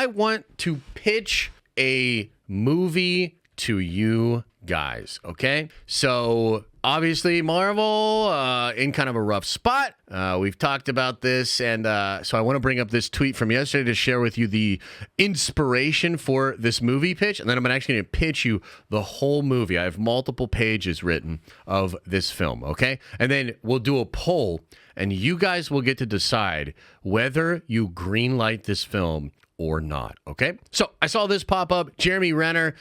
I want to pitch a movie to you guys, okay? So obviously Marvel in kind of a rough spot. We've talked about this, and so I want to bring up this tweet from yesterday to share with you the inspiration for this movie pitch, and then I'm actually going to pitch you the whole movie. I have multiple pages written of this film, okay? And then we'll do a poll, and you guys will get to decide whether you greenlight this film or not, okay? So I saw this pop up. Jeremy Renner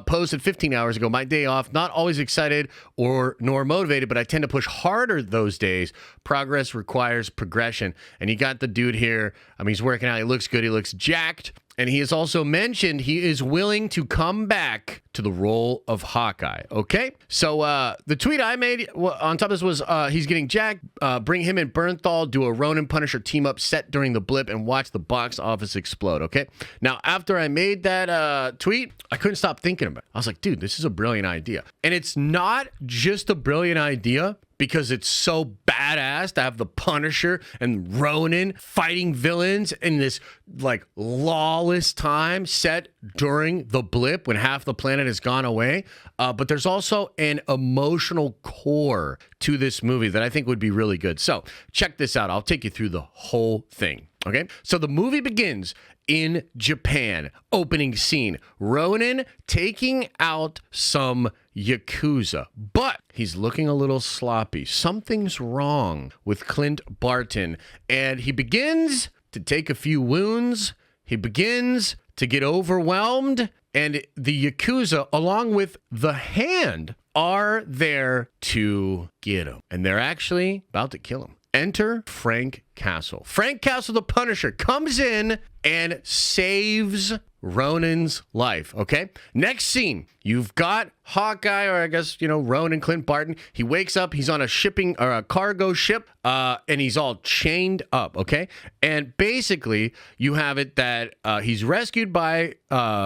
posted 15 hours ago, my day off, not always excited nor motivated, but I tend to push harder those days. Progress requires progression. And you got the dude here. I mean, he's working out. He looks good. He looks jacked. And he has also mentioned he is willing to come back to the role of Hawkeye, okay? So the tweet I made on top of this was he's getting jacked. Bring him and Bernthal, do a Ronin Punisher team-up set during the blip and watch the box office explode, okay? Now, after I made that tweet, I couldn't stop thinking about it. I was like, dude, this is a brilliant idea. And it's not just a brilliant idea because it's so badass to have the Punisher and Ronin fighting villains in this like lawless time set during the blip when half the planet has gone away. But there's also an emotional core to this movie that I think would be really good. So check this out. I'll take you through the whole thing. Okay. So the movie begins in Japan. Opening scene. Ronin taking out some Yakuza, but he's looking a little sloppy. Something's wrong with Clint Barton, and he begins to take a few wounds. He begins to get overwhelmed, and the Yakuza, along with the Hand, are there to get him, and they're actually about to kill him. Enter Frank Castle. Frank Castle, the Punisher, comes in and saves Ronin's life, okay? Next scene, you've got Hawkeye, or I guess, Ronin, Clint Barton. He wakes up, he's on a shipping or a cargo ship, and he's all chained up, okay? And basically, you have it that he's rescued by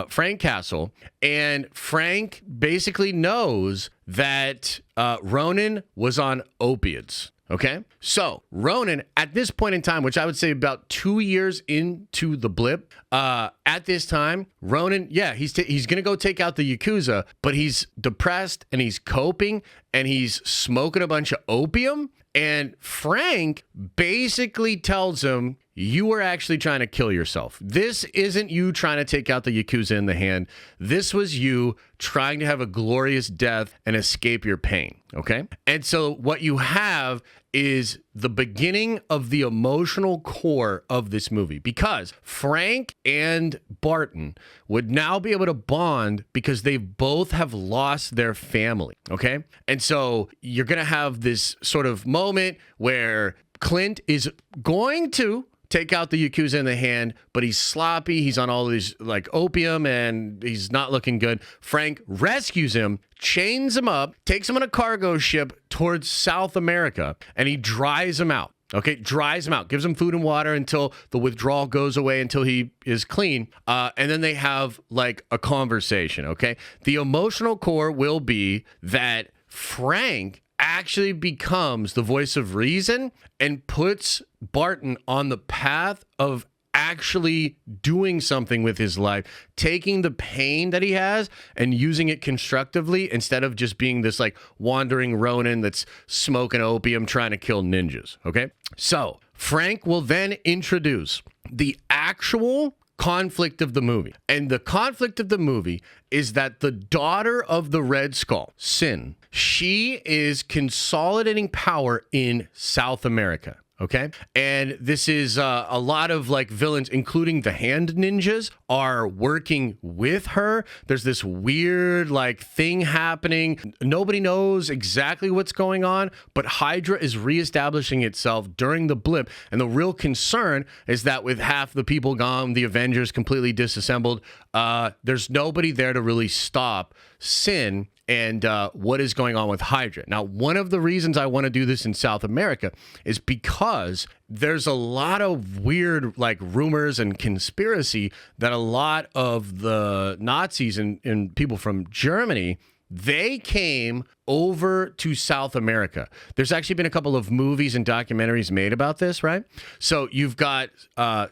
Frank Castle, and Frank basically knows that Ronin was on opiates. Okay, so Ronin, at this point in time, which I would say about 2 years into the blip, at this time, Ronin, yeah, he's going to go take out the Yakuza, but he's depressed and he's coping and he's smoking a bunch of opium. And Frank basically tells him, you were actually trying to kill yourself. This isn't you trying to take out the Yakuza in the Hand. This was you trying to have a glorious death and escape your pain, okay? And so what you have is the beginning of the emotional core of this movie, because Frank and Barton would now be able to bond because they both have lost their family, okay? And so you're going to have this sort of moment where Clint is going to take out the Yakuza in the Hand, but he's sloppy. He's on all these like opium and he's not looking good. Frank rescues him, chains him up, takes him on a cargo ship towards South America, and he dries him out. Okay, dries him out, gives him food and water until the withdrawal goes away, until he is clean. And then they have like a conversation, okay? The emotional core will be that Frank actually becomes the voice of reason and puts Barton on the path of actually doing something with his life, taking the pain that he has and using it constructively instead of just being this like wandering Ronin that's smoking opium trying to kill ninjas, okay? So Frank will then introduce the actual conflict of the movie. And the conflict of the movie is that the daughter of the Red Skull, Sin, she is consolidating power in South America. Okay. And this is a lot of like villains, including the Hand ninjas, are working with her. There's this weird like thing happening. Nobody knows exactly what's going on, but Hydra is reestablishing itself during the blip. And the real concern is that with half the people gone, the Avengers completely disassembled, there's nobody there to really stop Sin and what is going on with Hydra. Now, one of the reasons I want to do this in South America is because there's a lot of weird like rumors and conspiracy that a lot of the Nazis and people from Germany They came over to South America. There's actually been a couple of movies and documentaries made about this, right? So you've got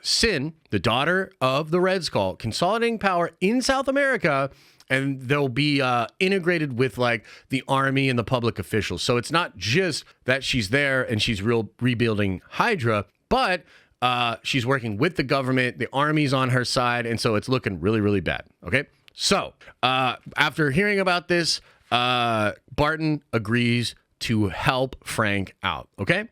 Sin, the daughter of the Red Skull, consolidating power in South America, and they'll be integrated with like the army and the public officials. So it's not just that she's there and she's rebuilding Hydra, but she's working with the government. The army's on her side, and so it's looking really, really bad. Okay, so after hearing about this, Barton agrees to help Frank out. Okay,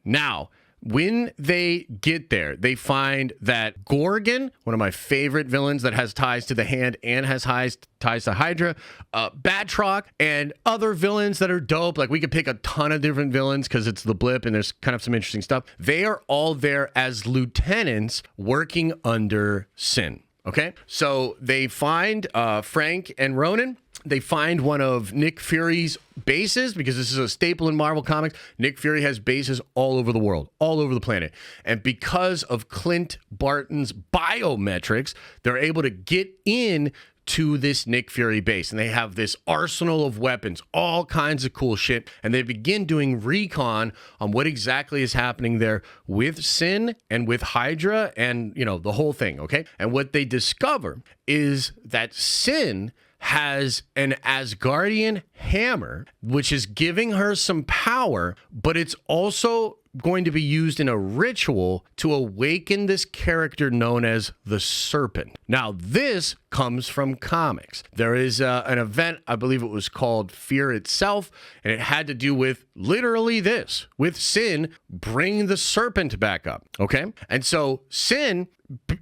now, when they get there, they find that Gorgon, one of my favorite villains that has ties to the Hand and has ties to Hydra, Batroc, and other villains that are dope. Like, we could pick a ton of different villains because it's the blip and there's kind of some interesting stuff. They are all there as lieutenants working under Sin. Okay, so they find Frank and Ronin. They find one of Nick Fury's bases, because this is a staple in Marvel Comics. Nick Fury has bases all over the world, all over the planet. And because of Clint Barton's biometrics, they're able to get in to this Nick Fury base. And they have this arsenal of weapons, all kinds of cool shit. And they begin doing recon on what exactly is happening there with Sin and with Hydra and, you know, the whole thing, okay? And what they discover is that Sin has an Asgardian hammer, which is giving her some power, but it's also going to be used in a ritual to awaken this character known as the Serpent. Now, this comes from comics. There is an event, I believe it was called Fear Itself, and it had to do with literally this, with Sin bringing the Serpent back up, okay? And so Sin,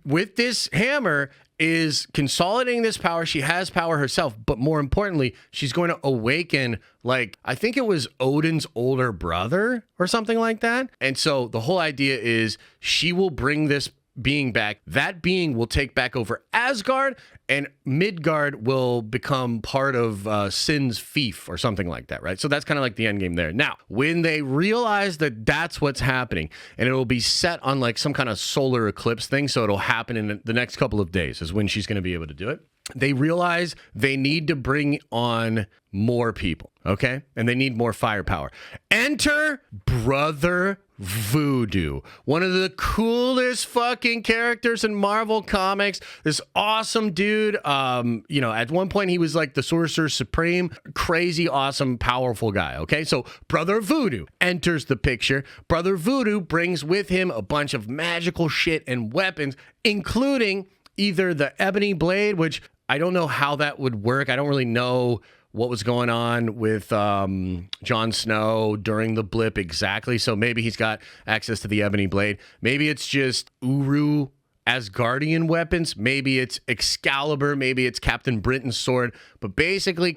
with this hammer, is consolidating this power. She has power herself, but more importantly, she's going to awaken, like, I think it was Odin's older brother or something like that. And so the whole idea is she will bring this being back. That being will take back over Asgard, and Midgard will become part of Sin's fief or something like that, right? So that's kind of like the end game there. Now, when they realize that that's what's happening, and it'll be set on like some kind of solar eclipse thing, so it'll happen in the next couple of days is when she's going to be able to do it. They realize they need to bring on more people, okay? And they need more firepower. Enter Brother Voodoo, one of the coolest fucking characters in Marvel Comics. This awesome dude. You know, at one point he was like the Sorcerer Supreme, crazy, awesome, powerful guy. Okay, so Brother Voodoo enters the picture. Brother Voodoo brings with him a bunch of magical shit and weapons, including either the ebony blade, which I don't know how that would work. I don't really know what was going on with Jon Snow during the blip exactly. So maybe he's got access to the ebony blade. Maybe it's just Uru Asgardian weapons. Maybe it's Excalibur. Maybe it's Captain Britain's sword. But basically,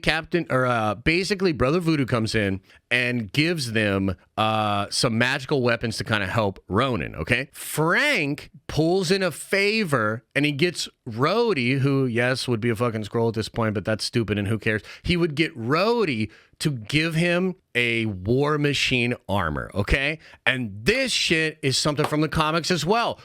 basically, Brother Voodoo comes in and gives them some magical weapons to kind of help Ronin. Okay, Frank pulls in a favor, and he gets Rhodey, who, yes, would be a fucking Skrull at this point, but that's stupid, and who cares? He would get Rhodey to give him a War Machine armor. Okay, and this shit is something from the comics as well.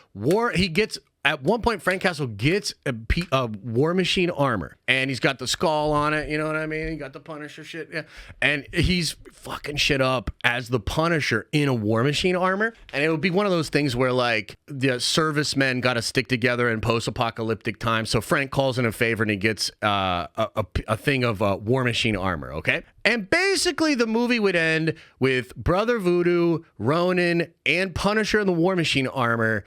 At one point, Frank Castle gets a War Machine armor, and he's got the skull on it, you know what I mean? He got the Punisher shit, yeah. And he's fucking shit up as the Punisher in a War Machine armor. And it would be one of those things where, like, the servicemen got to stick together in post-apocalyptic times. So Frank calls in a favor, and he gets a thing of War Machine armor, okay? And basically, the movie would end with Brother Voodoo, Ronin, and Punisher in the War Machine armor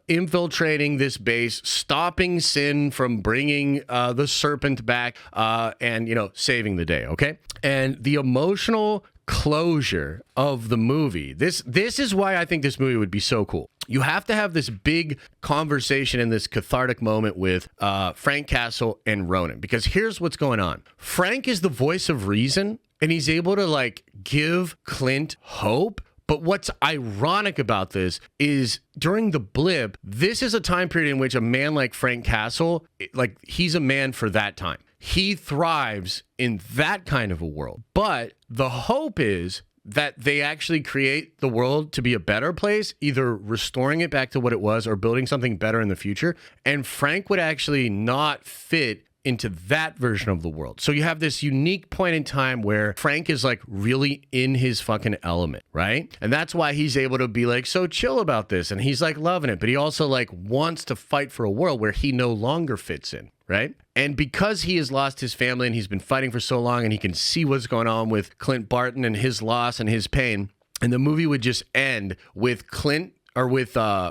infiltrating this base, stopping Sin from bringing the Serpent back, and, you know, saving the day, okay? And the emotional closure of the movie, this is why I think this movie would be so cool. You have to have this big conversation and this cathartic moment with Frank Castle and Ronin, because here's what's going on. Frank is the voice of reason, and he's able to, like, give Clint hope. But what's ironic about this is during the blip, this is a time period in which a man like Frank Castle, like, he's a man for that time. He thrives in that kind of a world. But the hope is that they actually create the world to be a better place, either restoring it back to what it was or building something better in the future. And Frank would actually not fit into that version of the world. So you have this unique point in time where Frank is like really in his fucking element, right? And that's why he's able to be like so chill about this, and he's like loving it, but he also like wants to fight for a world where he no longer fits in, right? And because he has lost his family and he's been fighting for so long, and he can see what's going on with Clint Barton and his loss and his pain, and the movie would just end with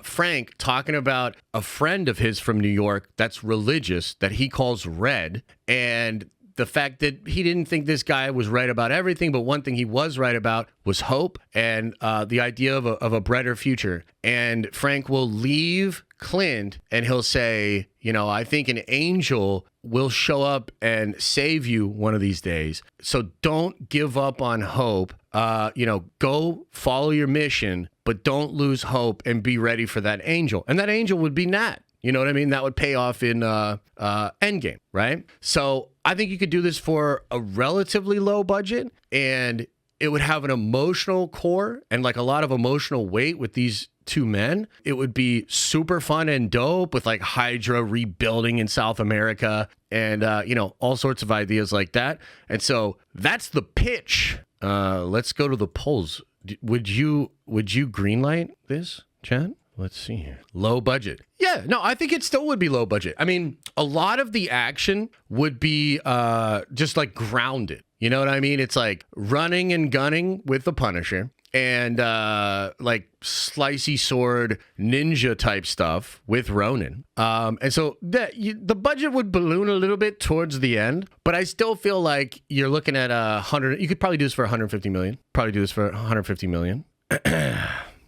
Frank talking about a friend of his from New York that's religious that he calls Red, and the fact that he didn't think this guy was right about everything, but one thing he was right about was hope and the idea of a brighter future. And Frank will leave Clint and he'll say, you know, I think an angel will show up and save you one of these days. So don't give up on hope. Go follow your mission, but don't lose hope and be ready for that angel. And that angel would be Nat. You know what I mean? That would pay off in Endgame, right? So I think you could do this for a relatively low budget, and it would have an emotional core and like a lot of emotional weight with these two men. It would be super fun and dope with like Hydra rebuilding in South America and, all sorts of ideas like that. And so that's the pitch. Let's go to the polls. Would you greenlight this, Chad? Let's see here. Low budget. Yeah, no, I think it still would be low budget. I mean, a lot of the action would be just like grounded. You know what I mean? It's like running and gunning with the Punisher and like slicey sword ninja type stuff with Ronin. And so the budget would balloon a little bit towards the end, but I still feel like you're looking at you could probably do this for 150 million. Probably do this for 150 million.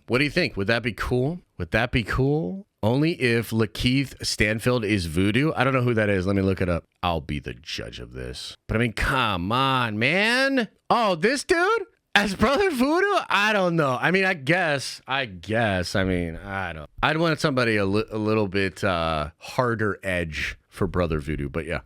What do you think? Would that be cool? Would that be cool? Only if Lakeith Stanfield is voodoo. I don't know who that is. Let me look it up. I'll be the judge of this. But I mean, come on, man. Oh, this dude? As Brother Voodoo? I don't know. I mean, I guess. I mean, I don't. I'd want somebody a little bit harder edge for Brother Voodoo. But yeah.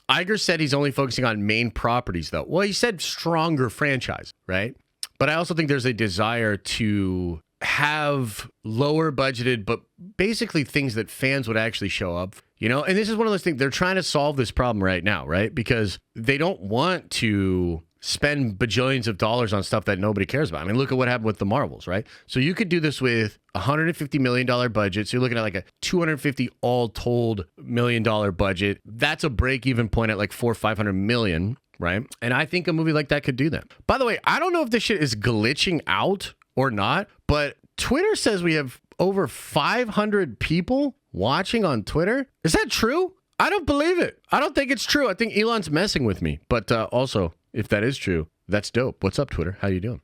Iger said he's only focusing on main properties, though. Well, he said stronger franchise, right? But I also think there's a desire to have lower budgeted, but basically things that fans would actually show up, you know? And this is one of those things, they're trying to solve this problem right now, right? Because they don't want to spend bajillions of dollars on stuff that nobody cares about. I mean, look at what happened with the Marvels, right? So you could do this with a $150 million budget. So you're looking at like a $250 all told $1 million budget. That's a break even point at like $400-500 million. Right. And I think a movie like that could do that. By the way, I don't know if this shit is glitching out or not, but Twitter says we have over 500 people watching on Twitter. Is that true? I don't believe it. I don't think it's true. I think Elon's messing with me. But also, if that is true, that's dope. What's up, Twitter? How you doing?